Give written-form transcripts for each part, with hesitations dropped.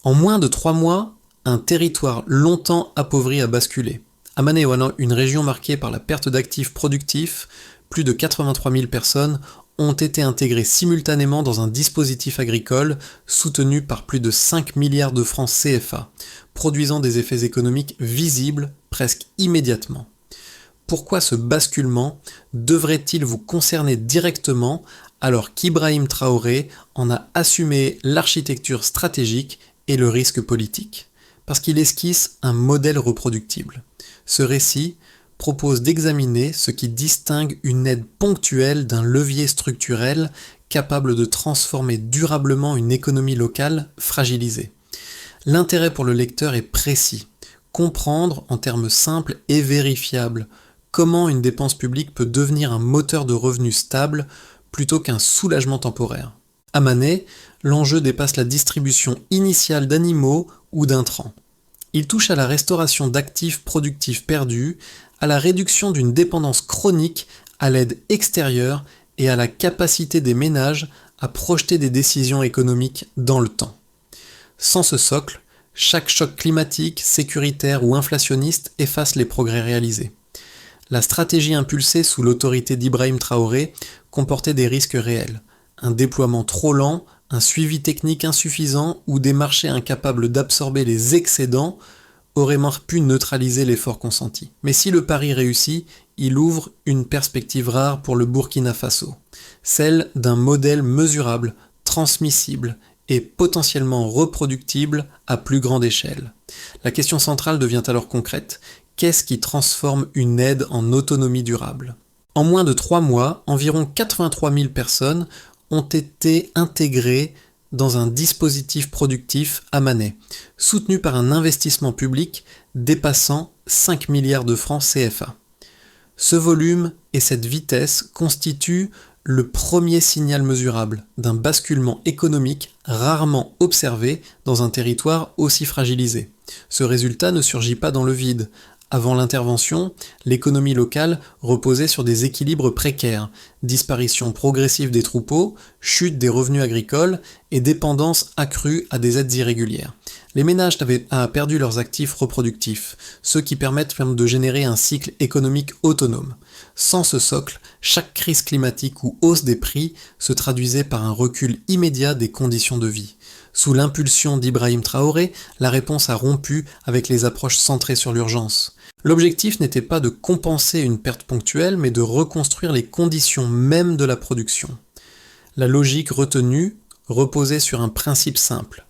En moins de 3 mois, un territoire longtemps appauvri a basculé. Amané-Ouanan, une région marquée par la perte d'actifs productifs, plus de 83 000 personnes ont été intégrées simultanément dans un dispositif agricole soutenu par plus de 5 milliards de francs CFA, produisant des effets économiques visibles presque immédiatement. Pourquoi ce basculement devrait-il vous concerner directement alors qu'Ibrahim Traoré en a assumé l'architecture stratégique et le risque politique? Parce qu'il esquisse un modèle reproductible. Ce récit propose d'examiner ce qui distingue une aide ponctuelle d'un levier structurel capable de transformer durablement une économie locale fragilisée. L'intérêt pour le lecteur est précis. Comprendre en termes simples et vérifiables comment une dépense publique peut devenir un moteur de revenus stable plutôt qu'un soulagement temporaire. À Mané, l'enjeu dépasse la distribution initiale d'animaux ou d'intrants. Il touche à la restauration d'actifs productifs perdus, à la réduction d'une dépendance chronique à l'aide extérieure et à la capacité des ménages à projeter des décisions économiques dans le temps. Sans ce socle, chaque choc climatique, sécuritaire ou inflationniste efface les progrès réalisés. La stratégie impulsée sous l'autorité d'Ibrahim Traoré comportait des risques réels. Un déploiement trop lent, un suivi technique insuffisant ou des marchés incapables d'absorber les excédents auraient pu neutraliser l'effort consenti. Mais si le pari réussit, il ouvre une perspective rare pour le Burkina Faso, celle d'un modèle mesurable, transmissible et potentiellement reproductible à plus grande échelle. La question centrale devient alors concrète. Qu'est-ce qui transforme une aide en autonomie durable? En moins de 3 mois, environ 83 000 personnes ont été intégrées dans un dispositif productif à Mané, soutenu par un investissement public dépassant 5 milliards de francs CFA. Ce volume et cette vitesse constituent le premier signal mesurable d'un basculement économique rarement observé dans un territoire aussi fragilisé. Ce résultat ne surgit pas dans le vide. Avant l'intervention, l'économie locale reposait sur des équilibres précaires, disparition progressive des troupeaux, chute des revenus agricoles et dépendance accrue à des aides irrégulières. Les ménages avaient perdu leurs actifs reproductifs, ceux qui permettent même de générer un cycle économique autonome. Sans ce socle, chaque crise climatique ou hausse des prix se traduisait par un recul immédiat des conditions de vie. Sous l'impulsion d'Ibrahim Traoré, la réponse a rompu avec les approches centrées sur l'urgence. L'objectif n'était pas de compenser une perte ponctuelle, mais de reconstruire les conditions mêmes de la production. La logique retenue reposait sur un principe simple: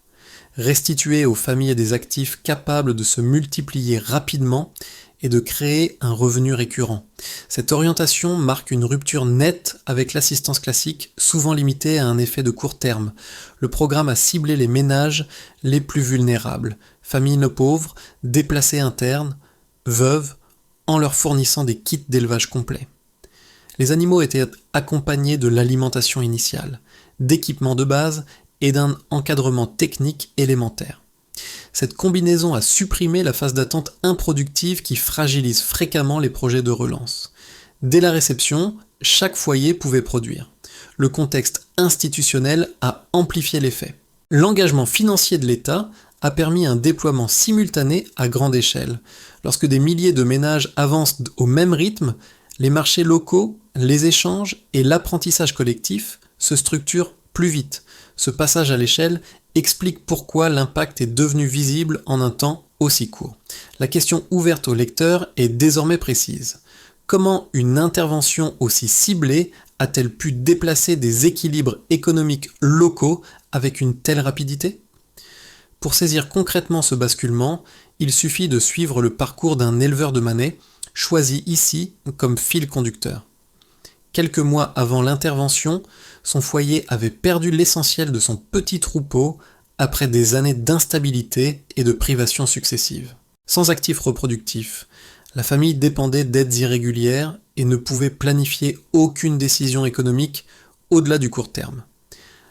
restituer aux familles des actifs capables de se multiplier rapidement et de créer un revenu récurrent. Cette orientation marque une rupture nette avec l'assistance classique, souvent limitée à un effet de court terme. Le programme a ciblé les ménages les plus vulnérables, familles pauvres, déplacés internes, veuves, en leur fournissant des kits d'élevage complets. Les animaux étaient accompagnés de l'alimentation initiale, d'équipements de base et d'un encadrement technique élémentaire. Cette combinaison a supprimé la phase d'attente improductive qui fragilise fréquemment les projets de relance. Dès la réception, chaque foyer pouvait produire. Le contexte institutionnel a amplifié l'effet. L'engagement financier de l'État a permis un déploiement simultané à grande échelle. Lorsque des milliers de ménages avancent au même rythme, les marchés locaux, les échanges et l'apprentissage collectif se structurent plus vite. Ce passage à l'échelle explique pourquoi l'impact est devenu visible en un temps aussi court. La question ouverte au lecteur est désormais précise. Comment une intervention aussi ciblée a-t-elle pu déplacer des équilibres économiques locaux avec une telle rapidité? Pour saisir concrètement ce basculement, il suffit de suivre le parcours d'un éleveur de Mané, choisi ici comme fil conducteur. Quelques mois avant l'intervention, son foyer avait perdu l'essentiel de son petit troupeau après des années d'instabilité et de privations successives. Sans actifs reproductifs, la famille dépendait d'aides irrégulières et ne pouvait planifier aucune décision économique au-delà du court terme.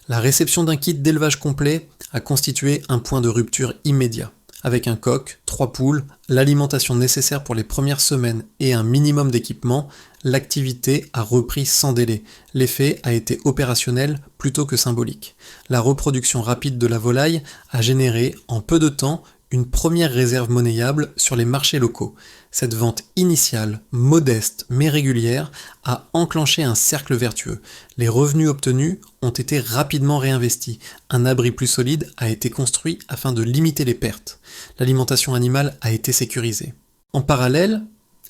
La réception d'un kit d'élevage complet a constitué un point de rupture immédiat. Avec un coq, 3 poules, l'alimentation nécessaire pour les premières semaines et un minimum d'équipement, l'activité a repris sans délai. L'effet a été opérationnel plutôt que symbolique. La reproduction rapide de la volaille a généré, en peu de temps, une première réserve monnayable sur les marchés locaux. Cette vente initiale, modeste mais régulière, a enclenché un cercle vertueux. Les revenus obtenus ont été rapidement réinvestis. Un abri plus solide a été construit afin de limiter les pertes. L'alimentation animale a été sécurisée. En parallèle,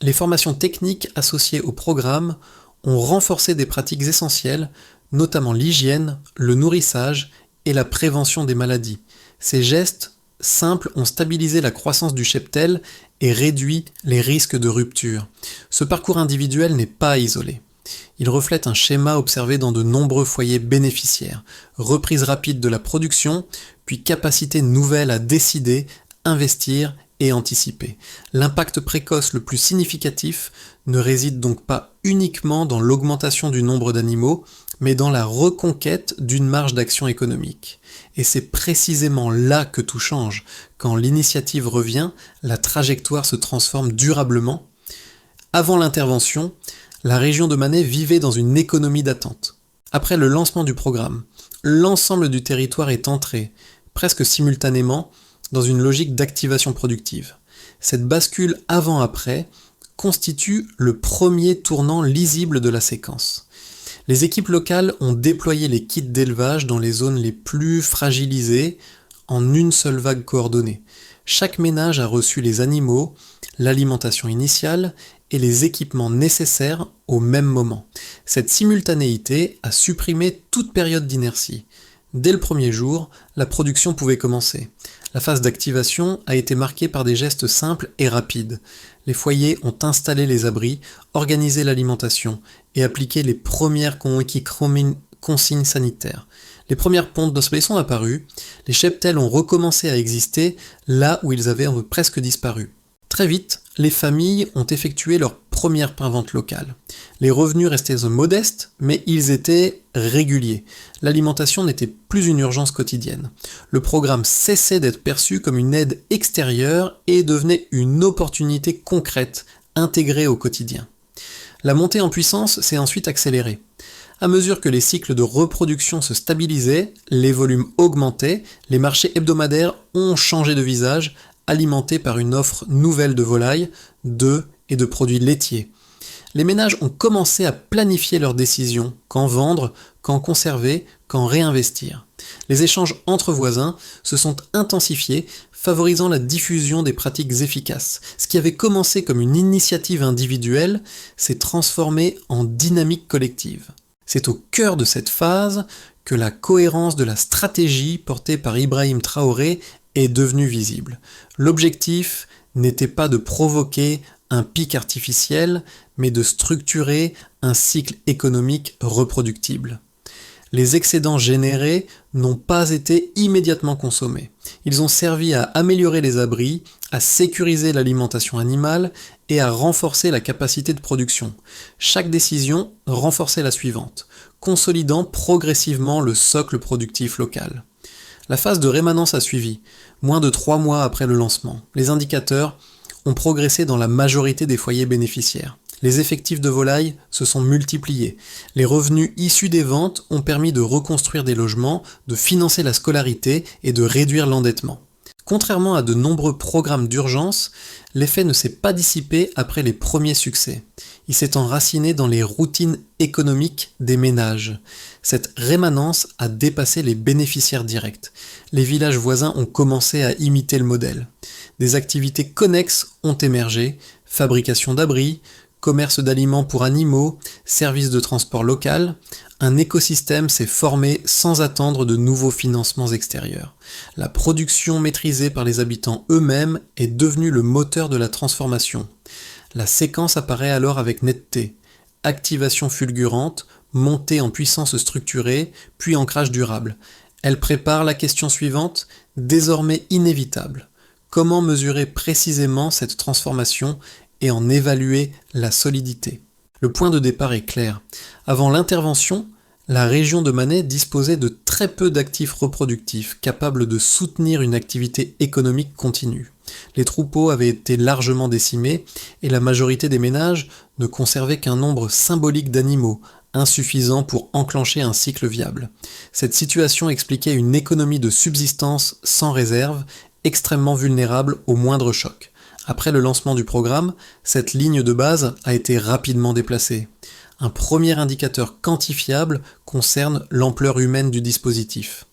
les formations techniques associées au programme ont renforcé des pratiques essentielles, notamment l'hygiène, le nourrissage et la prévention des maladies. Ces gestes simples ont stabilisé la croissance du cheptel et réduit les risques de rupture. Ce parcours individuel n'est pas isolé. Il reflète un schéma observé dans de nombreux foyers bénéficiaires. Reprise rapide de la production, puis capacité nouvelle à décider, investir et anticiper. L'impact précoce le plus significatif ne réside donc pas uniquement dans l'augmentation du nombre d'animaux, mais dans la reconquête d'une marge d'action économique. Et c'est précisément là que tout change. Quand l'initiative revient, la trajectoire se transforme durablement. Avant l'intervention, la région de Mané vivait dans une économie d'attente. Après le lancement du programme, l'ensemble du territoire est entré, presque simultanément, dans une logique d'activation productive. Cette bascule avant-après constitue le premier tournant lisible de la séquence. Les équipes locales ont déployé les kits d'élevage dans les zones les plus fragilisées en une seule vague coordonnée. Chaque ménage a reçu les animaux, l'alimentation initiale et les équipements nécessaires au même moment. Cette simultanéité a supprimé toute période d'inertie. Dès le premier jour, la production pouvait commencer. La phase d'activation a été marquée par des gestes simples et rapides. Les foyers ont installé les abris, organisé l'alimentation et appliqué les premières consignes sanitaires. Les premières pontes d'osprey sont apparues, les cheptels ont recommencé à exister là où ils avaient presque disparu. Très vite, les familles ont effectué leur première vente locale. Les revenus restaient modestes, mais ils étaient réguliers. L'alimentation n'était plus une urgence quotidienne. Le programme cessait d'être perçu comme une aide extérieure et devenait une opportunité concrète, intégrée au quotidien. La montée en puissance s'est ensuite accélérée. À mesure que les cycles de reproduction se stabilisaient, les volumes augmentaient, les marchés hebdomadaires ont changé de visage, alimentés par une offre nouvelle de volailles, d'œufs et de produits laitiers. Les ménages ont commencé à planifier leurs décisions, quand vendre, quand conserver, quand réinvestir. Les échanges entre voisins se sont intensifiés, favorisant la diffusion des pratiques efficaces. Ce qui avait commencé comme une initiative individuelle s'est transformé en dynamique collective. C'est au cœur de cette phase que la cohérence de la stratégie portée par Ibrahim Traoré est devenue visible. L'objectif n'était pas de provoquer un pic artificiel, mais de structurer un cycle économique reproductible. Les excédents générés n'ont pas été immédiatement consommés. Ils ont servi à améliorer les abris, à sécuriser l'alimentation animale et à renforcer la capacité de production. Chaque décision renforçait la suivante, consolidant progressivement le socle productif local. La phase de rémanence a suivi, moins de 3 mois après le lancement. Les indicateurs ont progressé dans la majorité des foyers bénéficiaires. Les effectifs de volailles se sont multipliés. Les revenus issus des ventes ont permis de reconstruire des logements, de financer la scolarité et de réduire l'endettement. Contrairement à de nombreux programmes d'urgence, l'effet ne s'est pas dissipé après les premiers succès. Il s'est enraciné dans les routines économiques des ménages. Cette rémanence a dépassé les bénéficiaires directs. Les villages voisins ont commencé à imiter le modèle. Des activités connexes ont émergé, fabrication d'abris, commerce d'aliments pour animaux, services de transport local. Un écosystème s'est formé sans attendre de nouveaux financements extérieurs. La production maîtrisée par les habitants eux-mêmes est devenue le moteur de la transformation. La séquence apparaît alors avec netteté. Activation fulgurante, montée en puissance structurée, puis ancrage durable. Elle prépare la question suivante, désormais inévitable. Comment mesurer précisément cette transformation et en évaluer la solidité? Le point de départ est clair. Avant l'intervention, La région de Manet disposait de très peu d'actifs reproductifs capables de soutenir une activité économique continue. Les troupeaux avaient été largement décimés et la majorité des ménages ne conservaient qu'un nombre symbolique d'animaux, insuffisant pour enclencher un cycle viable. Cette situation expliquait une économie de subsistance sans réserve, extrêmement vulnérable au moindre choc. Après le lancement du programme, cette ligne de base a été rapidement déplacée. Un premier indicateur quantifiable concerne l'ampleur humaine du dispositif.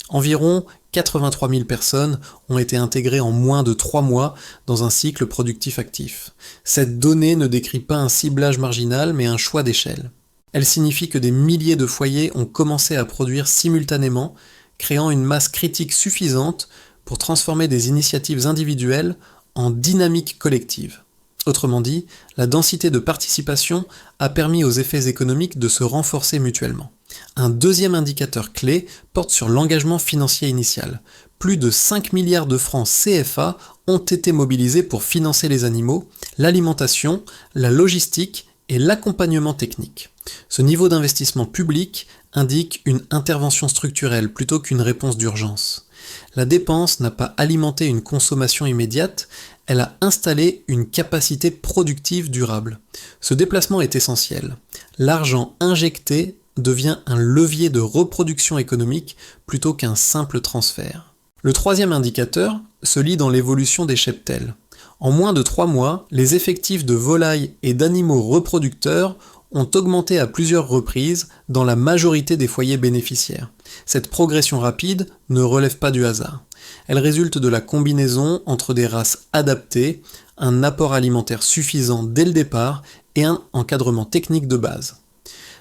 Environ 83 000 personnes ont été intégrées en moins de 3 mois dans un cycle productif actif. Cette donnée ne décrit pas un ciblage marginal, mais un choix d'échelle. Elle signifie que des milliers de foyers ont commencé à produire simultanément, créant une masse critique suffisante pour transformer des initiatives individuelles en dynamique collective. Autrement dit, la densité de participation a permis aux effets économiques de se renforcer mutuellement. Un deuxième indicateur clé porte sur l'engagement financier initial. Plus de 5 milliards de francs CFA ont été mobilisés pour financer les animaux, l'alimentation, la logistique et l'accompagnement technique. Ce niveau d'investissement public indique une intervention structurelle plutôt qu'une réponse d'urgence. La dépense n'a pas alimenté une consommation immédiate, elle a installé une capacité productive durable. Ce déplacement est essentiel. L'argent injecté devient un levier de reproduction économique plutôt qu'un simple transfert. Le troisième indicateur se lit dans l'évolution des cheptels. En moins de 3 mois, les effectifs de volailles et d'animaux reproducteurs ont augmenté à plusieurs reprises dans la majorité des foyers bénéficiaires. Cette progression rapide ne relève pas du hasard. Elle résulte de la combinaison entre des races adaptées, un apport alimentaire suffisant dès le départ et un encadrement technique de base.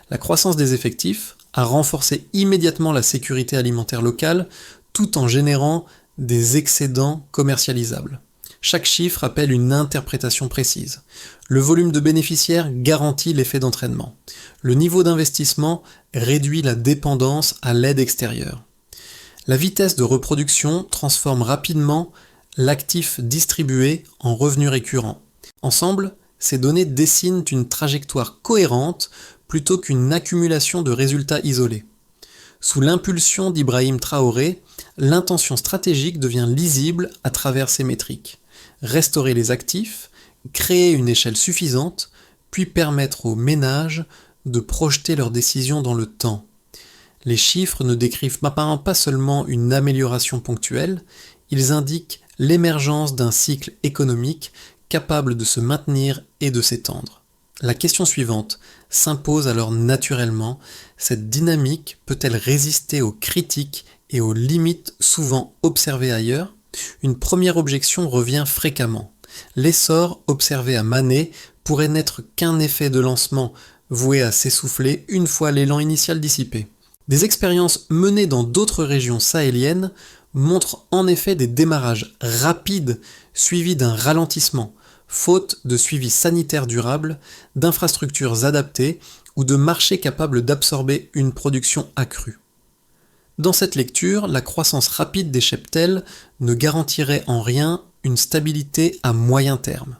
La croissance des effectifs a renforcé immédiatement la sécurité alimentaire locale tout en générant des excédents commercialisables. Chaque chiffre appelle une interprétation précise. Le volume de bénéficiaires garantit l'effet d'entraînement. Le niveau d'investissement réduit la dépendance à l'aide extérieure. La vitesse de reproduction transforme rapidement l'actif distribué en revenu récurrent. Ensemble, ces données dessinent une trajectoire cohérente plutôt qu'une accumulation de résultats isolés. Sous l'impulsion d'Ibrahim Traoré, l'intention stratégique devient lisible à travers ces métriques. Restaurer les actifs, créer une échelle suffisante, puis permettre aux ménages de projeter leurs décisions dans le temps. Les chiffres ne décrivent pas seulement une amélioration ponctuelle, ils indiquent l'émergence d'un cycle économique capable de se maintenir et de s'étendre. La question suivante s'impose alors naturellement, cette dynamique peut-elle résister aux critiques et aux limites souvent observées ailleurs ? Une première objection revient fréquemment. L'essor observé à Manet pourrait n'être qu'un effet de lancement voué à s'essouffler une fois l'élan initial dissipé. Des expériences menées dans d'autres régions sahéliennes montrent en effet des démarrages rapides suivis d'un ralentissement, faute de suivi sanitaire durable, d'infrastructures adaptées ou de marchés capables d'absorber une production accrue. Dans cette lecture, la croissance rapide des cheptels ne garantirait en rien une stabilité à moyen terme.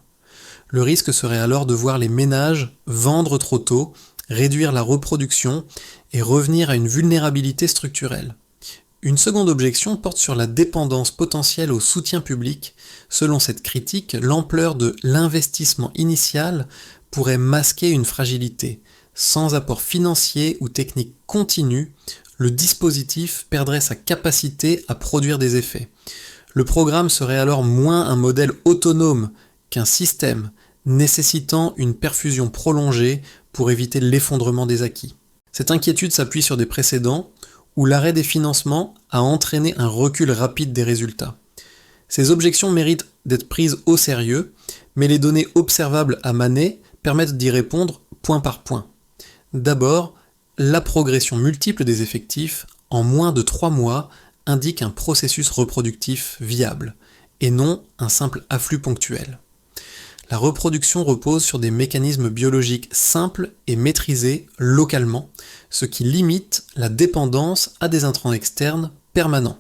Le risque serait alors de voir les ménages vendre trop tôt, réduire la reproduction et revenir à une vulnérabilité structurelle. Une seconde objection porte sur la dépendance potentielle au soutien public. Selon cette critique, l'ampleur de l'investissement initial pourrait masquer une fragilité. Sans apport financier ou technique continu, le dispositif perdrait sa capacité à produire des effets. Le programme serait alors moins un modèle autonome qu'un système nécessitant une perfusion prolongée pour éviter l'effondrement des acquis. Cette inquiétude s'appuie sur des précédents où l'arrêt des financements a entraîné un recul rapide des résultats. Ces objections méritent d'être prises au sérieux, mais les données observables à Manet permettent d'y répondre point par point. D'abord, la progression multiple des effectifs en moins de 3 mois indique un processus reproductif viable, et non un simple afflux ponctuel. La reproduction repose sur des mécanismes biologiques simples et maîtrisés localement, ce qui limite la dépendance à des intrants externes permanents.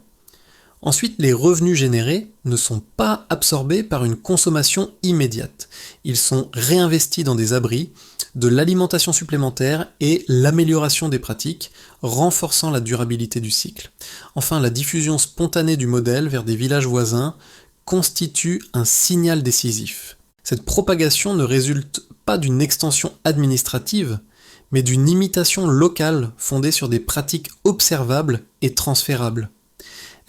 Ensuite, les revenus générés ne sont pas absorbés par une consommation immédiate. Ils sont réinvestis dans des abris, de l'alimentation supplémentaire et l'amélioration des pratiques, renforçant la durabilité du cycle. Enfin, la diffusion spontanée du modèle vers des villages voisins constitue un signal décisif. Cette propagation ne résulte pas d'une extension administrative, mais d'une imitation locale fondée sur des pratiques observables et transférables.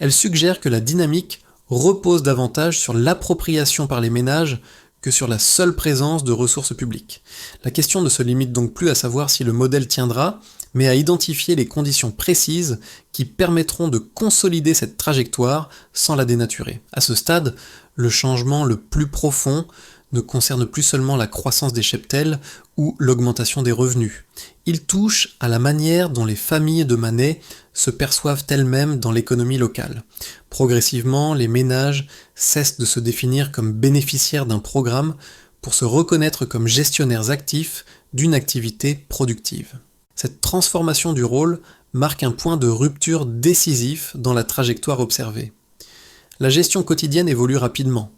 Elle suggère que la dynamique repose davantage sur l'appropriation par les ménages que sur la seule présence de ressources publiques. La question ne se limite donc plus à savoir si le modèle tiendra, mais à identifier les conditions précises qui permettront de consolider cette trajectoire sans la dénaturer. À ce stade, le changement le plus profond ne concerne plus seulement la croissance des cheptels ou l'augmentation des revenus. Il touche à la manière dont les familles de Manet se perçoivent elles-mêmes dans l'économie locale. Progressivement, les ménages cessent de se définir comme bénéficiaires d'un programme pour se reconnaître comme gestionnaires actifs d'une activité productive. Cette transformation du rôle marque un point de rupture décisif dans la trajectoire observée. La gestion quotidienne évolue rapidement.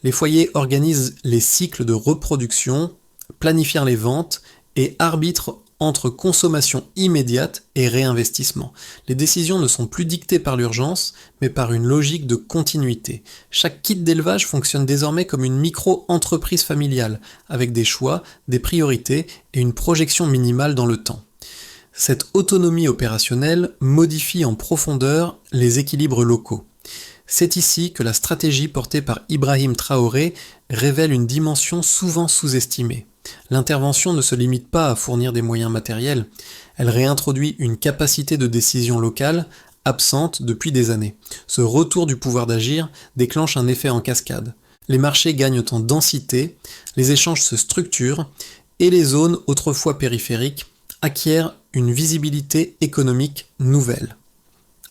Les foyers organisent les cycles de reproduction, planifient les ventes et arbitrent entre consommation immédiate et réinvestissement. Les décisions ne sont plus dictées par l'urgence, mais par une logique de continuité. Chaque kit d'élevage fonctionne désormais comme une micro-entreprise familiale, avec des choix, des priorités et une projection minimale dans le temps. Cette autonomie opérationnelle modifie en profondeur les équilibres locaux. C'est ici que la stratégie portée par Ibrahim Traoré révèle une dimension souvent sous-estimée. L'intervention ne se limite pas à fournir des moyens matériels, elle réintroduit une capacité de décision locale absente depuis des années. Ce retour du pouvoir d'agir déclenche un effet en cascade. Les marchés gagnent en densité, les échanges se structurent et les zones autrefois périphériques acquièrent une visibilité économique nouvelle.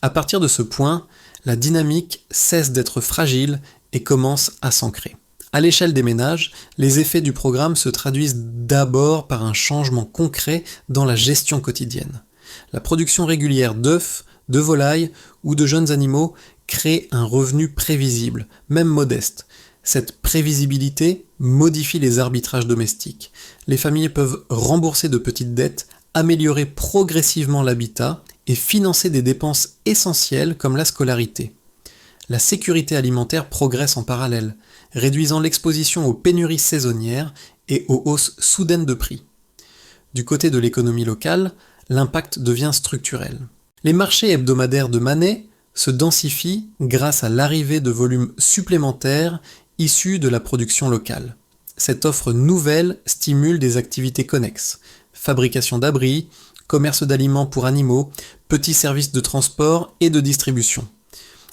À partir de ce point, la dynamique cesse d'être fragile et commence à s'ancrer. À l'échelle des ménages, les effets du programme se traduisent d'abord par un changement concret dans la gestion quotidienne. La production régulière d'œufs, de volailles ou de jeunes animaux crée un revenu prévisible, même modeste. Cette prévisibilité modifie les arbitrages domestiques. Les familles peuvent rembourser de petites dettes, améliorer progressivement l'habitat et financer des dépenses essentielles comme la scolarité. La sécurité alimentaire progresse en parallèle, réduisant l'exposition aux pénuries saisonnières et aux hausses soudaines de prix. Du côté de l'économie locale, l'impact devient structurel. Les marchés hebdomadaires de Manet se densifient grâce à l'arrivée de volumes supplémentaires issus de la production locale. Cette offre nouvelle stimule des activités connexes, fabrication d'abris, commerce d'aliments pour animaux, petits services de transport et de distribution.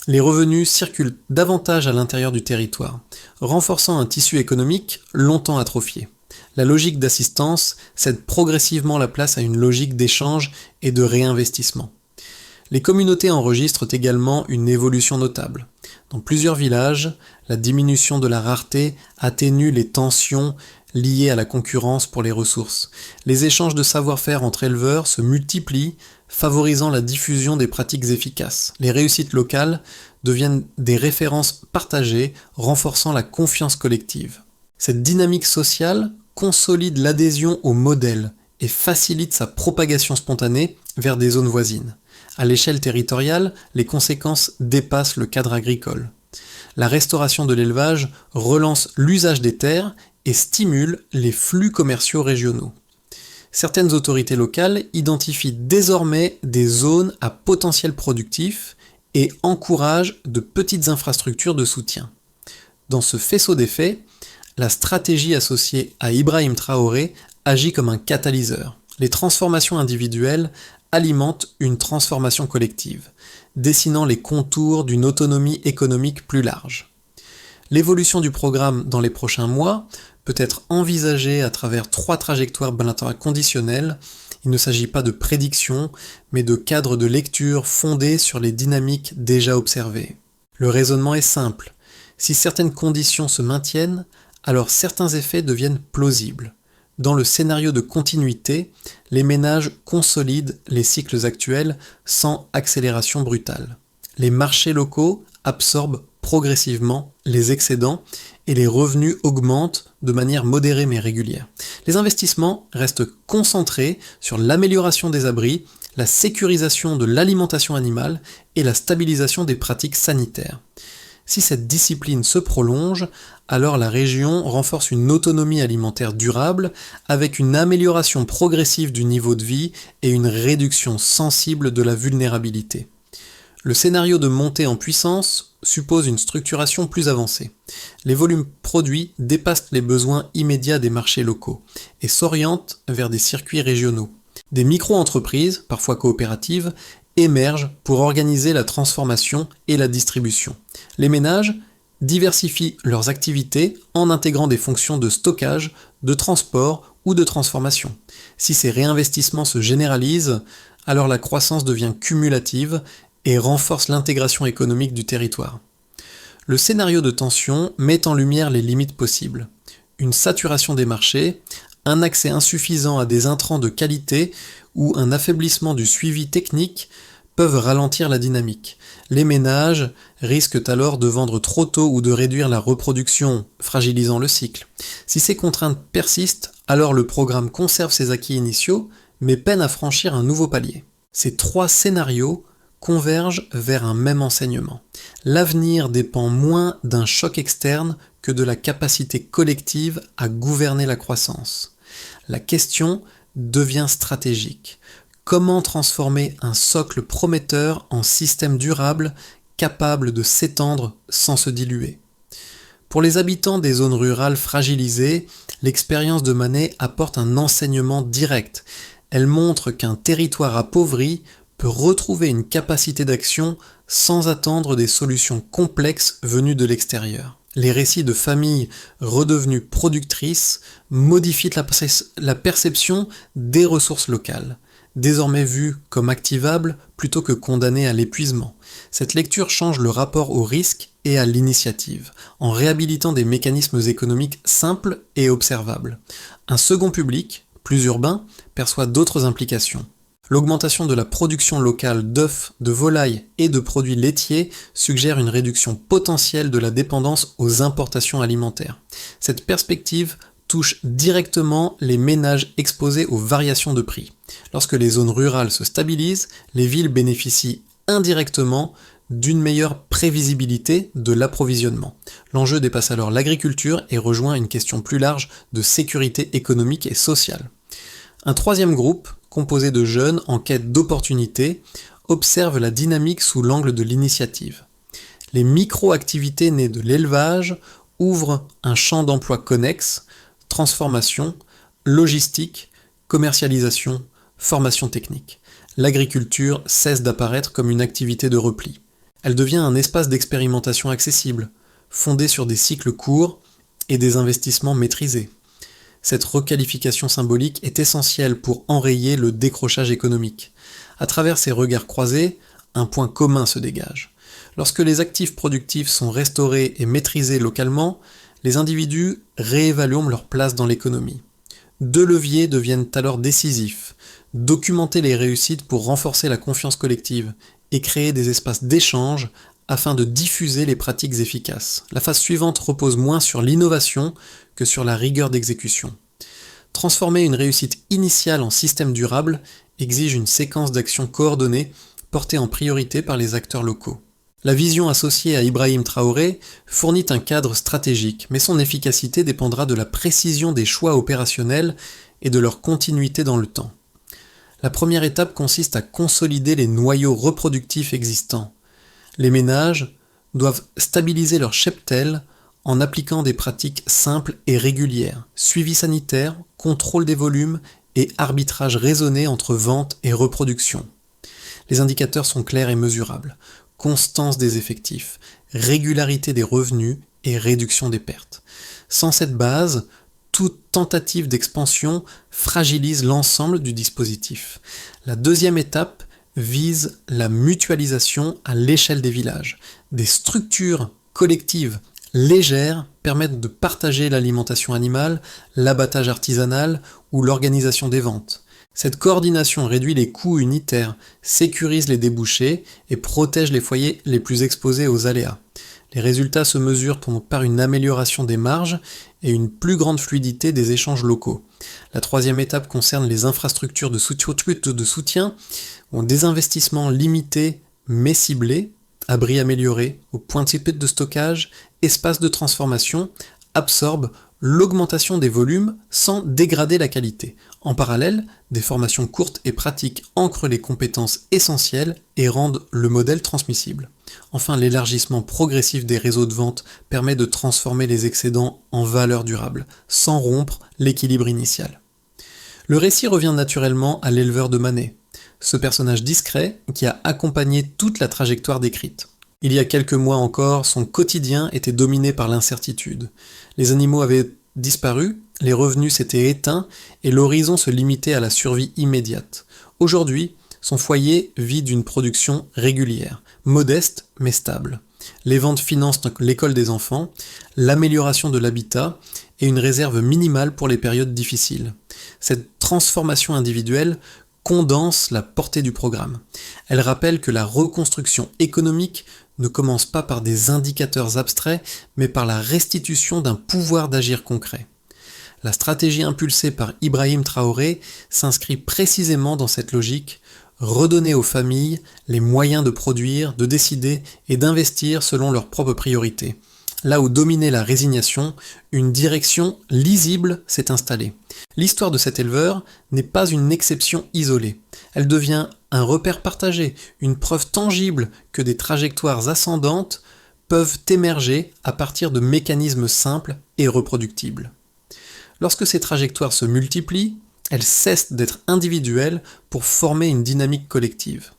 Les revenus circulent davantage à l'intérieur du territoire, renforçant un tissu économique longtemps atrophié. La logique d'assistance cède progressivement la place à une logique d'échange et de réinvestissement. Les communautés enregistrent également une évolution notable. Dans plusieurs villages, la diminution de la rareté atténue les tensions liées à la concurrence pour les ressources. Les échanges de savoir-faire entre éleveurs se multiplient, favorisant la diffusion des pratiques efficaces. Les réussites locales deviennent des références partagées, renforçant la confiance collective. Cette dynamique sociale consolide l'adhésion au modèle et facilite sa propagation spontanée vers des zones voisines. À l'échelle territoriale, les conséquences dépassent le cadre agricole. La restauration de l'élevage relance l'usage des terres et stimule les flux commerciaux régionaux. Certaines autorités locales identifient désormais des zones à potentiel productif et encouragent de petites infrastructures de soutien. Dans ce faisceau d'effets, la stratégie associée à Ibrahim Traoré agit comme un catalyseur. Les transformations individuelles alimentent une transformation collective, dessinant les contours d'une autonomie économique plus large. L'évolution du programme dans les prochains mois peut être envisagée à travers 3 trajectoires conditionnelles. Il ne s'agit pas de prédictions, mais de cadres de lecture fondés sur les dynamiques déjà observées. Le raisonnement est simple. Si certaines conditions se maintiennent, alors certains effets deviennent plausibles. Dans le scénario de continuité, les ménages consolident les cycles actuels sans accélération brutale. Les marchés locaux absorbe progressivement les excédents et les revenus augmentent de manière modérée mais régulière. Les investissements restent concentrés sur l'amélioration des abris, la sécurisation de l'alimentation animale et la stabilisation des pratiques sanitaires. Si cette discipline se prolonge, alors la région renforce une autonomie alimentaire durable avec une amélioration progressive du niveau de vie et une réduction sensible de la vulnérabilité. Le scénario de montée en puissance suppose une structuration plus avancée. Les volumes produits dépassent les besoins immédiats des marchés locaux et s'orientent vers des circuits régionaux. Des micro-entreprises, parfois coopératives, émergent pour organiser la transformation et la distribution. Les ménages diversifient leurs activités en intégrant des fonctions de stockage, de transport ou de transformation. Si ces réinvestissements se généralisent, alors la croissance devient cumulative et renforce l'intégration économique du territoire. Le scénario de tension met en lumière les limites possibles. Une saturation des marchés, un accès insuffisant à des intrants de qualité ou un affaiblissement du suivi technique peuvent ralentir la dynamique. Les ménages risquent alors de vendre trop tôt ou de réduire la reproduction, fragilisant le cycle. Si ces contraintes persistent, alors le programme conserve ses acquis initiaux, mais peine à franchir un nouveau palier. Ces trois scénarios convergent vers un même enseignement. L'avenir dépend moins d'un choc externe que de la capacité collective à gouverner la croissance. La question devient stratégique. Comment transformer un socle prometteur en système durable capable de s'étendre sans se diluer? Pour les habitants des zones rurales fragilisées, l'expérience de Manet apporte un enseignement direct. Elle montre qu'un territoire appauvri peut retrouver une capacité d'action sans attendre des solutions complexes venues de l'extérieur. Les récits de familles redevenues productrices modifient la perception des ressources locales, désormais vues comme activables plutôt que condamnées à l'épuisement. Cette lecture change le rapport au risque et à l'initiative, en réhabilitant des mécanismes économiques simples et observables. Un second public, plus urbain, perçoit d'autres implications. L'augmentation de la production locale d'œufs, de volailles et de produits laitiers suggère une réduction potentielle de la dépendance aux importations alimentaires. Cette perspective touche directement les ménages exposés aux variations de prix. Lorsque les zones rurales se stabilisent, les villes bénéficient indirectement d'une meilleure prévisibilité de l'approvisionnement. L'enjeu dépasse alors l'agriculture et rejoint une question plus large de sécurité économique et sociale. Un troisième groupe, composé de jeunes en quête d'opportunités, observe la dynamique sous l'angle de l'initiative. Les micro-activités nées de l'élevage ouvrent un champ d'emploi connexe, transformation, logistique, commercialisation, formation technique. L'agriculture cesse d'apparaître comme une activité de repli. Elle devient un espace d'expérimentation accessible, fondé sur des cycles courts et des investissements maîtrisés. Cette requalification symbolique est essentielle pour enrayer le décrochage économique. À travers ces regards croisés, un point commun se dégage. Lorsque les actifs productifs sont restaurés et maîtrisés localement, les individus réévaluent leur place dans l'économie. Deux leviers deviennent alors décisifs. Documenter les réussites pour renforcer la confiance collective et créer des espaces d'échange afin de diffuser les pratiques efficaces. La phase suivante repose moins sur l'innovation que sur la rigueur d'exécution. Transformer une réussite initiale en système durable exige une séquence d'actions coordonnées portée en priorité par les acteurs locaux. La vision associée à Ibrahim Traoré fournit un cadre stratégique, mais son efficacité dépendra de la précision des choix opérationnels et de leur continuité dans le temps. La première étape consiste à consolider les noyaux reproductifs existants. Les ménages doivent stabiliser leur cheptel en appliquant des pratiques simples et régulières, suivi sanitaire, contrôle des volumes et arbitrage raisonné entre vente et reproduction. Les indicateurs sont clairs et mesurables. Constance des effectifs, régularité des revenus et réduction des pertes. Sans cette base, toute tentative d'expansion fragilise l'ensemble du dispositif. La deuxième étape vise la mutualisation à l'échelle des villages. Des structures collectives légères permettent de partager l'alimentation animale, l'abattage artisanal ou l'organisation des ventes. Cette coordination réduit les coûts unitaires, sécurise les débouchés et protège les foyers les plus exposés aux aléas. Les résultats se mesurent par une amélioration des marges et une plus grande fluidité des échanges locaux. La troisième étape concerne les infrastructures de soutien, des investissements limités mais ciblés, abris améliorés, aux points de stockage, espaces de transformation, absorbent l'augmentation des volumes sans dégrader la qualité. En parallèle, des formations courtes et pratiques ancrent les compétences essentielles et rendent le modèle transmissible. Enfin, l'élargissement progressif des réseaux de vente permet de transformer les excédents en valeur durable, sans rompre l'équilibre initial. Le récit revient naturellement à l'éleveur de Manet, ce personnage discret qui a accompagné toute la trajectoire décrite. Il y a quelques mois encore, son quotidien était dominé par l'incertitude. Les animaux avaient disparu, les revenus s'étaient éteints et l'horizon se limitait à la survie immédiate. Aujourd'hui, son foyer vit d'une production régulière, modeste mais stable. Les ventes financent l'école des enfants, l'amélioration de l'habitat et une réserve minimale pour les périodes difficiles. Cette transformation individuelle condense la portée du programme. Elle rappelle que la reconstruction économique ne commence pas par des indicateurs abstraits, mais par la restitution d'un pouvoir d'agir concret. La stratégie impulsée par Ibrahim Traoré s'inscrit précisément dans cette logique, redonner aux familles les moyens de produire, de décider et d'investir selon leurs propres priorités. Là où dominait la résignation, une direction lisible s'est installée. L'histoire de cet éleveur n'est pas une exception isolée. Elle devient un repère partagé, une preuve tangible que des trajectoires ascendantes peuvent émerger à partir de mécanismes simples et reproductibles. Lorsque ces trajectoires se multiplient, elles cessent d'être individuelles pour former une dynamique collective.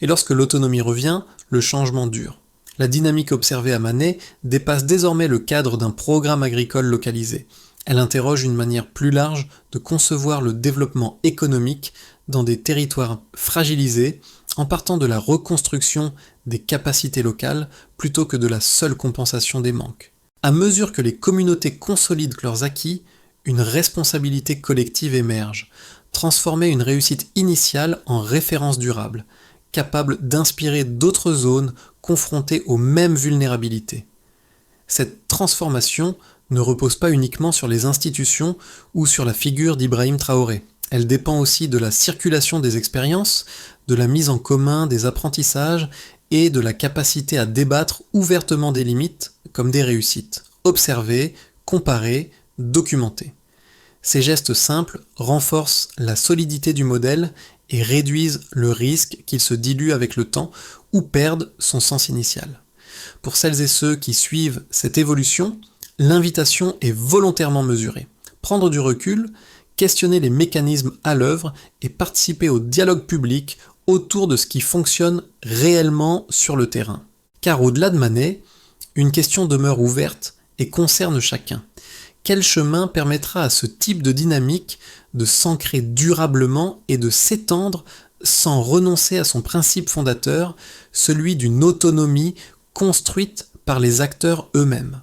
Et lorsque l'autonomie revient, le changement dure. La dynamique observée à Manet dépasse désormais le cadre d'un programme agricole localisé. Elle interroge une manière plus large de concevoir le développement économique dans des territoires fragilisés en partant de la reconstruction des capacités locales plutôt que de la seule compensation des manques. À mesure que les communautés consolident leurs acquis, une responsabilité collective émerge, transformer une réussite initiale en référence durable, capable d'inspirer d'autres zones confrontées aux mêmes vulnérabilités. Cette transformation ne repose pas uniquement sur les institutions ou sur la figure d'Ibrahim Traoré. Elle dépend aussi de la circulation des expériences, de la mise en commun des apprentissages et de la capacité à débattre ouvertement des limites comme des réussites. Observer, comparer, documenter. Ces gestes simples renforcent la solidité du modèle et réduisent le risque qu'il se dilue avec le temps ou perde son sens initial. Pour celles et ceux qui suivent cette évolution, l'invitation est volontairement mesurée. Prendre du recul, questionner les mécanismes à l'œuvre et participer au dialogue public autour de ce qui fonctionne réellement sur le terrain. Car au-delà de Manet, une question demeure ouverte et concerne chacun. Quel chemin permettra à ce type de dynamique de s'ancrer durablement et de s'étendre sans renoncer à son principe fondateur, celui d'une autonomie construite par les acteurs eux-mêmes ?